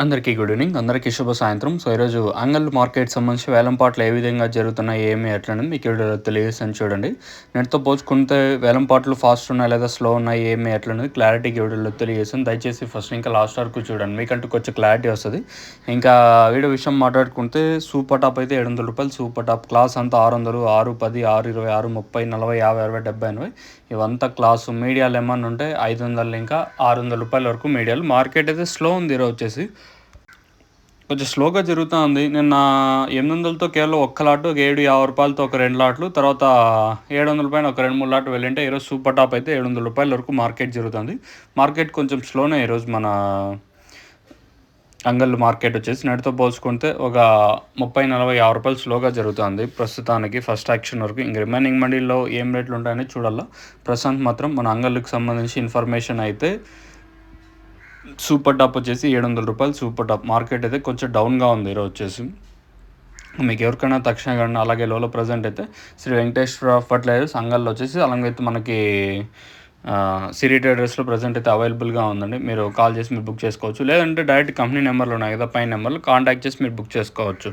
అందరికీ good evening. అందరికీ శుభ సాయంత్రం. సో, ఈరోజు అంగళ్ళు మార్కెట్ సంబంధించి వేలంపాట్లు ఏ విధంగా జరుగుతున్నాయి, ఏమి ఎట్లనేది మీకు వీడియోలో తెలియజేస్తాను చూడండి. నేటితో పోల్చుకుంటే వేలంపాట్లు ఫాస్ట్ ఉన్నాయి లేదా స్లో ఉన్నాయి, ఏమి ఎట్లనేది క్లారిటీగా వీడియోలో తెలియజేస్తాను. దయచేసి ఫస్ట్ ఇంకా లాస్ట్ వరకు చూడండి, మీకంటూ కొంచెం క్లారిటీ వస్తుంది. ఇంకా వీడియో విషయం మాట్లాడుకుంటే సూపర్ టాప్ అయితే రూ. 700, సూపర్ టాప్ క్లాస్ అంతా 600, 6, 10, 6, 20, 6, 30, 40, 50, 60, 70, 80 ఇవంతా క్లాసు. మీడియాలు ఏమన్నా ఉంటే 500 ఇంకా రూ. 600 వరకు మీడియాలు. మార్కెట్ అయితే స్లో ఉంది ఈరోజు వచ్చేసి, కొంచెం స్లోగా జరుగుతూ ఉంది. నిన్న 800తో కేవలం ఒక్క లాటు, 750 ఒక 2 లాట్లు, తర్వాత 700 పైన ఒక 2, 3 లాట్లు వెళ్ళింటే ఈరోజు సూపర్ టాప్ అయితే రూ. 700 వరకు మార్కెట్ జరుగుతుంది. మార్కెట్ కొంచెం స్లోనే ఈరోజు మన అంగళ్ళు మార్కెట్ వచ్చేసి నేటితో పోల్చుకుంటే ఒక 30, 40, 50 రూపాయలు స్లోగా జరుగుతుంది ప్రస్తుతానికి ఫస్ట్ యాక్షన్ వరకు. ఇంక రిమైనింగ్ మండీల్లో ఏం రేట్లు ఉంటాయని చూడాలా. ప్రస్తుతానికి మాత్రం మన అంగళ్ళకి సంబంధించి ఇన్ఫర్మేషన్ అయితే సూపర్ టాప్ వచ్చేసి రూ. 700 సూపర్ టాప్. మార్కెట్ అయితే కొంచెం డౌన్గా ఉంది ఈరోజు వచ్చేసి. మీకు ఎవరికైనా తక్షణ కానీ అలాగే లోలో ప్రజెంట్ అయితే శ్రీ వెంకటేశ్వర ఫర్టిలైజర్స్ అంగల్లో వచ్చేసి అలాగే అయితే మనకి సిరీ ట్రేడర్స్లో ప్రజెంట్ అయితే అవైలబుల్గా ఉందండి. మీరు కాల్ చేసి మీరు బుక్ చేసుకోవచ్చు, లేదంటే డైరెక్ట్ కంపెనీ నెంబర్లు ఉన్నాయి కదా పైన నెంబర్లు కాంటాక్ట్ చేసి మీరు బుక్ చేసుకోవచ్చు.